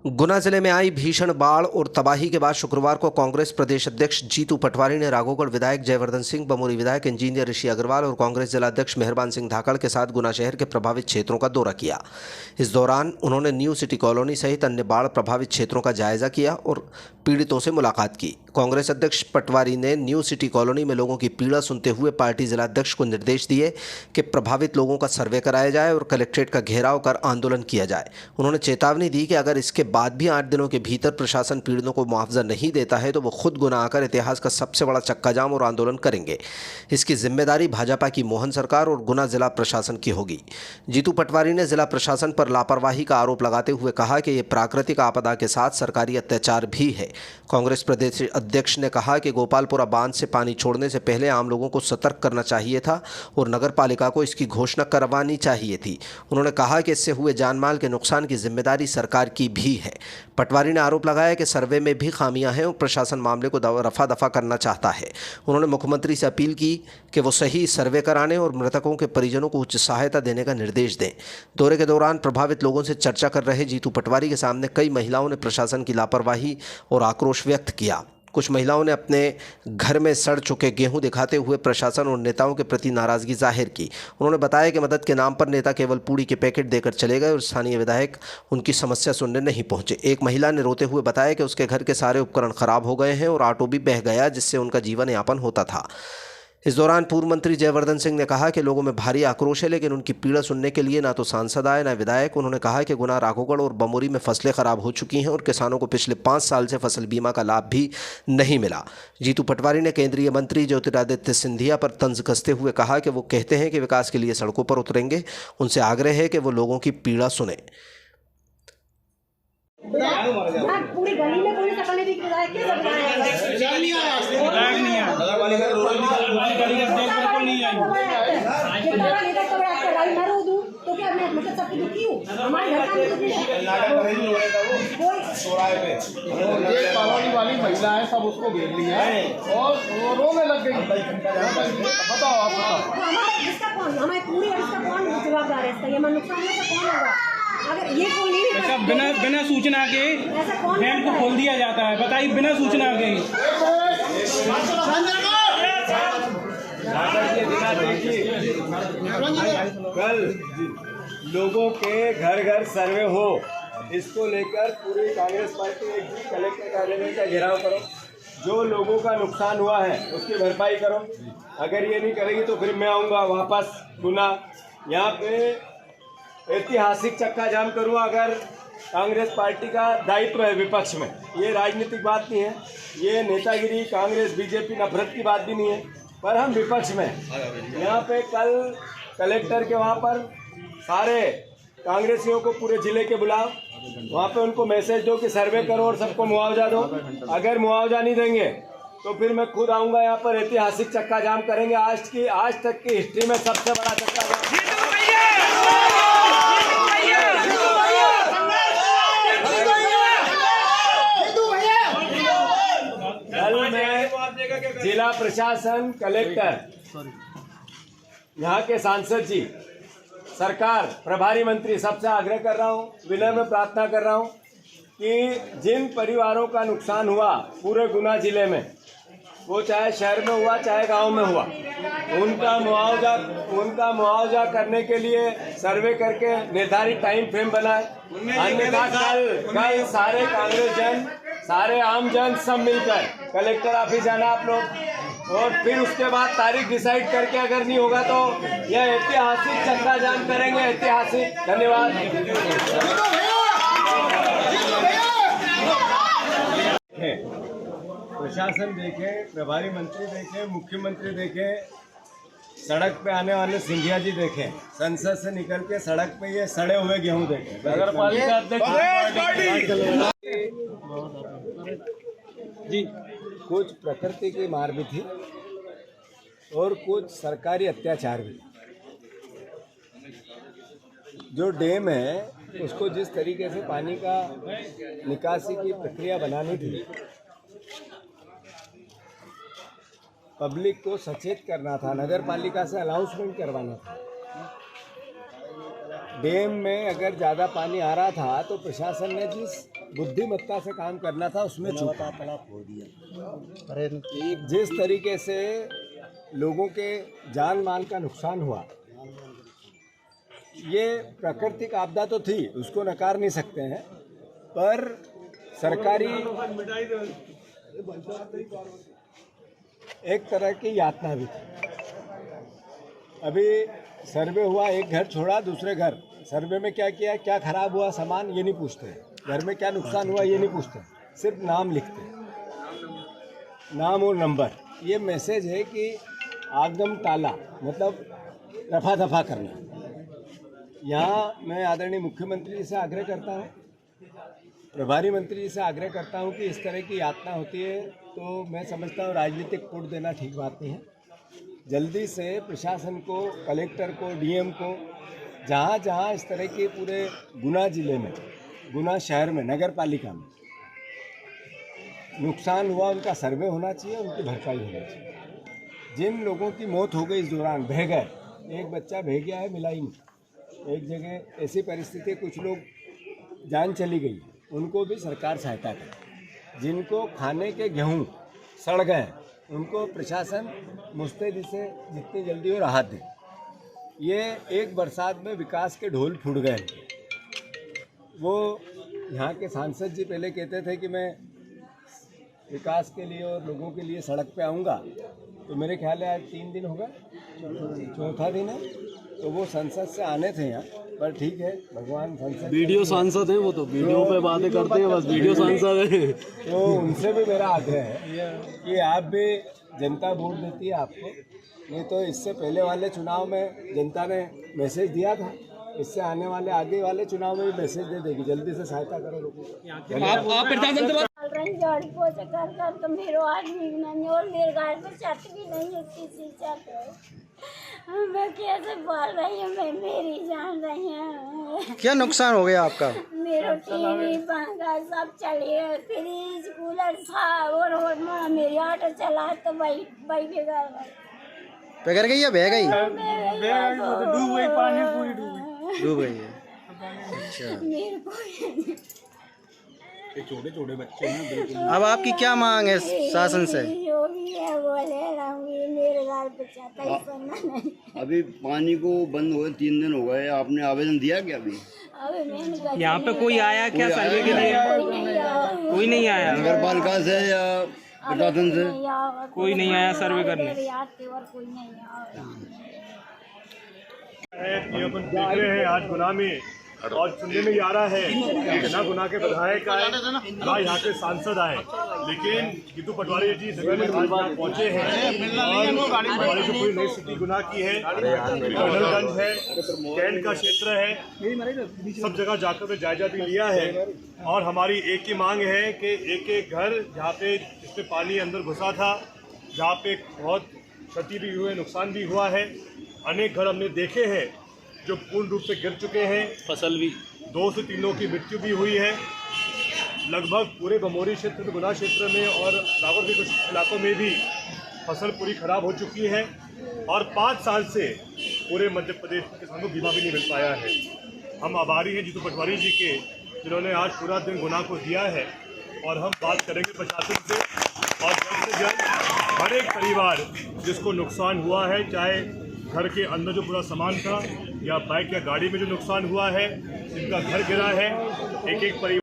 गुना जिले में आई भीषण बाढ़ और तबाही के बाद शुक्रवार को कांग्रेस प्रदेश अध्यक्ष जीतू पटवारी ने राघोगढ़ विधायक जयवर्धन सिंह, बमोरी विधायक इंजीनियर ऋषि अग्रवाल और कांग्रेस जिलाध्यक्ष मेहरबान सिंह धाकड़ के साथ गुना शहर के प्रभावित क्षेत्रों का दौरा किया। इस दौरान उन्होंने न्यू सिटी कॉलोनी सहित अन्य बाढ़ प्रभावित क्षेत्रों का जायजा किया और पीड़ितों से मुलाकात की। कांग्रेस अध्यक्ष पटवारी ने न्यू सिटी कॉलोनी में लोगों की पीड़ा सुनते हुए पार्टी जिलाध्यक्ष को निर्देश दिए कि प्रभावित लोगों का सर्वे कराया जाए और कलेक्ट्रेट का घेराव कर आंदोलन किया जाए। उन्होंने चेतावनी दी कि अगर इसके बाद भी 8 दिनों के भीतर प्रशासन पीड़ितों को मुआवजा नहीं देता है तो वो खुद गुना आकर इतिहास का सबसे बड़ा चक्का जाम और आंदोलन करेंगे। इसकी जिम्मेदारी भाजपा की मोहन सरकार और गुना जिला प्रशासन की होगी। जीतू पटवारी ने जिला प्रशासन पर लापरवाही का आरोप लगाते हुए कहा कि यह प्राकृतिक आपदा के साथ सरकारी अत्याचार भी है। कांग्रेस प्रदेश अध्यक्ष ने कहा कि गोपालपुरा बांध से पानी छोड़ने से पहले आम लोगों को सतर्क करना चाहिए था और नगर पालिका को इसकी घोषणा करवानी चाहिए थी। उन्होंने कहा कि इससे हुए जानमाल के नुकसान की जिम्मेदारी सरकार की भी है। पटवारी ने आरोप लगाया कि सर्वे में भी खामियां हैं और प्रशासन मामले को रफा दफा करना चाहता है। उन्होंने मुख्यमंत्री से अपील की कि वो सही सर्वे कराने और मृतकों के परिजनों को उच्च सहायता देने का निर्देश दें। दौरे के दौरान प्रभावित लोगों से चर्चा कर रहे जीतू पटवारी के सामने कई महिलाओं ने प्रशासन की लापरवाही और आक्रोश व्यक्त किया। कुछ महिलाओं ने अपने घर में सड़ चुके गेहूं दिखाते हुए प्रशासन और नेताओं के प्रति नाराजगी जाहिर की। उन्होंने बताया कि मदद के नाम पर नेता केवल पूड़ी के पैकेट देकर चले गए और स्थानीय विधायक उनकी समस्या सुनने नहीं पहुंचे। एक महिला ने रोते हुए बताया कि उसके घर के सारे उपकरण खराब हो गए हैं और ऑटो भी बह गया जिससे उनका जीवन यापन होता था। इस दौरान पूर्व मंत्री जयवर्धन सिंह ने कहा कि लोगों में भारी आक्रोश है लेकिन उनकी पीड़ा सुनने के लिए ना तो सांसद आए न विधायक। उन्होंने कहा कि गुना, राघोगढ़ और बमोरी में फसलें खराब हो चुकी हैं और किसानों को पिछले 5 साल से फसल बीमा का लाभ भी नहीं मिला। जीतू पटवारी ने केंद्रीय मंत्री ज्योतिरादित्य सिंधिया पर तंज कसते हुए कहा कि वो कहते हैं कि विकास के लिए सड़कों पर उतरेंगे। उनसे आग्रह है कि वो लोगों की पीड़ा सुने। पूरी गली में कोई सकल नहीं दिख रहा है। क्या लग रहा है? नहीं आया, नहीं आया। नगर पालिका रोड गाड़ी का देख बिल्कुल नहीं आई। ये बड़ा नेता को आपका गाड़ी ना रो दूं तो क्या मैं मतलब सबकी दुखी हूं? हमारे घर का दुखी है। नाटक नहीं हो रहा था वो चौराहे पे। एक कॉलोनी वाली महिला है, सब उसको घेर लिया और वो रोने लग गई। बताओ आप बताओ। हमारे इसका कौन? हमारे पूरी इसका कौन जवाबदार है? इसका ये नुकसान है तो कौन होगा? अगर ये कोई नहीं बिना सूचना के बैंक को खोल दिया जाता है। बताइए, बिना सूचना के कल लोगों के घर घर सर्वे हो, इसको लेकर पूरी कांग्रेस पार्टी एक भी कलेक्टर कार्यालय का घेराव करो। जो लोगों का नुकसान हुआ है उसकी भरपाई करो। अगर ये नहीं करेगी तो फिर मैं आऊँगा वापस गुना, यहाँ पे ऐतिहासिक चक्का जाम करूँ। अगर कांग्रेस पार्टी का दायित्व है विपक्ष में, ये राजनीतिक बात नहीं है, ये नेतागिरी कांग्रेस बीजेपी नफरत की बात भी नहीं है, पर हम विपक्ष में यहाँ पे कल कलेक्टर के वहाँ पर सारे कांग्रेसियों को पूरे जिले के बुलाओ, वहाँ पे उनको मैसेज दो कि सर्वे करो और सबको मुआवजा दो। अगर मुआवजा नहीं देंगे तो फिर मैं खुद आऊँगा यहाँ पर, ऐतिहासिक चक्का जाम करेंगे। आज तक की हिस्ट्री में सबसे बड़ा चक्का जाम। जिला प्रशासन, कलेक्टर, यहाँ के सांसद जी, सरकार, प्रभारी मंत्री, सबसे आग्रह कर रहा हूँ, विनम्र प्रार्थना कर रहा हूँ कि जिन परिवारों का नुकसान हुआ पूरे गुना जिले में, वो चाहे शहर में हुआ चाहे गांव में हुआ, उनका मुआवजा करने के लिए सर्वे करके निर्धारित टाइम फ्रेम बनाए। अन्यथा कल सारे कांग्रेस जन, सारे आम जन सब मिलकर कलेक्टर ऑफिस जाना आप लोग, और फिर उसके बाद तारीख डिसाइड करके अगर नहीं होगा तो यह ऐतिहासिक चक्का जाम करेंगे। ऐतिहासिक। धन्यवाद। प्रशासन देखे, प्रभारी मंत्री देखे, मुख्यमंत्री देखे, सड़क पे आने वाले सिंधिया जी देखें, संसद से निकल के सड़क पे ये सड़े हुए गेहूं देखें। नगर पालिका अध्यक्ष जी, कुछ प्रकृति की मार भी थी और कुछ सरकारी अत्याचार भी। जो डैम है उसको जिस तरीके से पानी का निकासी की प्रक्रिया बनानी थी, पब्लिक को सचेत करना था, नगर पालिका से अनाउंसमेंट करवाना था। डैम में अगर ज़्यादा पानी आ रहा था तो प्रशासन ने जिस बुद्धिमत्ता से काम करना था, उसमें चूका। जिस तरीके से लोगों के जान माल का नुकसान हुआ, ये प्राकृतिक आपदा तो थी, उसको नकार नहीं सकते हैं, पर सरकारी एक तरह की यातना भी थी। अभी सर्वे हुआ, एक घर छोड़ा दूसरे घर, सर्वे में क्या किया, क्या खराब हुआ सामान ये नहीं पूछते, घर में क्या नुकसान हुआ ये नहीं पूछते, सिर्फ नाम लिखते, नाम और नंबर। ये मैसेज है कि आगम ताला मतलब रफा दफा करना। यहाँ मैं आदरणीय मुख्यमंत्री जी से आग्रह करता हूँ, प्रभारी मंत्री जी से आग्रह करता हूँ कि इस तरह की यातना होती है तो मैं समझता हूँ राजनीतिक पुट देना ठीक बात नहीं है। जल्दी से प्रशासन को, कलेक्टर को, डीएम को, जहाँ जहाँ इस तरह के पूरे गुना जिले में, गुना शहर में, नगर पालिका में नुकसान हुआ, उनका सर्वे होना चाहिए, उनकी भरपाई होनी चाहिए। जिन लोगों की मौत हो गई इस दौरान, बह गए, एक बच्चा बह गया है, मिला ही नहीं, एक जगह ऐसी परिस्थिति, कुछ लोग जान चली गई, उनको भी सरकार सहायता करे। जिनको खाने के गेहूँ सड़ गए, उनको प्रशासन मुस्तैदी से जितनी जल्दी हो राहत दे। ये एक बरसात में विकास के ढोल फूट गए। वो यहाँ के सांसद जी पहले कहते थे कि मैं विकास के लिए और लोगों के लिए सड़क पे आऊँगा, तो मेरे ख्याल है आज 3 दिन हो गए, चौथा दिन है, तो वो संसद से आने थे यहाँ, पर ठीक है, भगवान संसद वीडियो सांसद हैं, वो तो वीडियो पे बातें करते हैं, बस वीडियो सांसद हैं। तो उनसे भी मेरा आग्रह है कि आप भी, जनता वोट देती है आपको, नहीं तो इससे पहले वाले चुनाव में जनता ने मैसेज दिया था, इससे आने वाले आगे वाले चुनाव में भी मैसेज दे देगी। जल्दी से सहायता करो लोगों को। आप प्रशासन से रही झाड़ू पोछा कर तो मेरे आदमी भी नहीं और मेरे घर में छत भी नहीं है, किसी छत है। मैं कैसे पाल रही हूँ, मैं मेरी जान रही हूँ। क्या नुकसान हो गया आपका? मेरा टीवी पंखा सब चले, फ्रिज कूलर सब, और मेरी ऑटो चला तो भाई बगैर गई या बह गई? डूब गई, पानी पूरी डूब गई है। मेरे को छोटे छोटे बच्चे हैं, बिल्कुल। अब आपकी क्या मांग है शासन से? जो भी है बोले रहूंगी, मेरे घर पे चाहता ही सुनना नहीं। अभी पानी को बंद हुए 3 दिन हो गए, आपने आवेदन दिया क्या अभी? अबे मैंने यहाँ पे कोई आया क्या सर्वे के लिए? कोई नहीं आया, नगर पालिका से या प्रशासन से? कोई नहीं आया सर्वे करने। और कोई नहीं आया। ये अपन देख रहे हैं आज गुना में, और सुनने में आ रहा है कि ना गुना के विधायक आए, ना यहाँ के सांसद आए, लेकिन जीतू पटवारी जी पहुँचे हैं और हमारी जो पूरी नई स्थिति गुना की है, कर्नलगंज है, कैंट का क्षेत्र है, सब जगह जाकर जायजा भी लिया है। और हमारी एक ही मांग है कि एक एक घर जहाँ पे जिसपे पानी अंदर घुसा था, जहाँ पे बहुत क्षति भी हुई, नुकसान भी हुआ है, अनेक घर हमने देखे हैं जो पूर्ण रूप से गिर चुके हैं, फसल भी 2 से 3 लोगों की मृत्यु भी हुई है। लगभग पूरे बमोरी क्षेत्र में, गुना क्षेत्र में और रावत के कुछ इलाकों में भी फसल पूरी खराब हो चुकी है, और 5 साल से पूरे मध्य प्रदेश के किसानों को बीमा भी नहीं मिल पाया है। हम आभारी हैं जीतू पटवारी जी के, जिन्होंने आज पूरा दिन गुना को दिया है, और हम बात करेंगे प्रशासन से, और जल्द से जल्द हर एक परिवार जिसको नुकसान हुआ है, चाहे घर के अंदर जो पूरा सामान था या बाइक या गाड़ी में जो नुकसान हुआ है, जिनका घर गिरा है, एक एक परिवार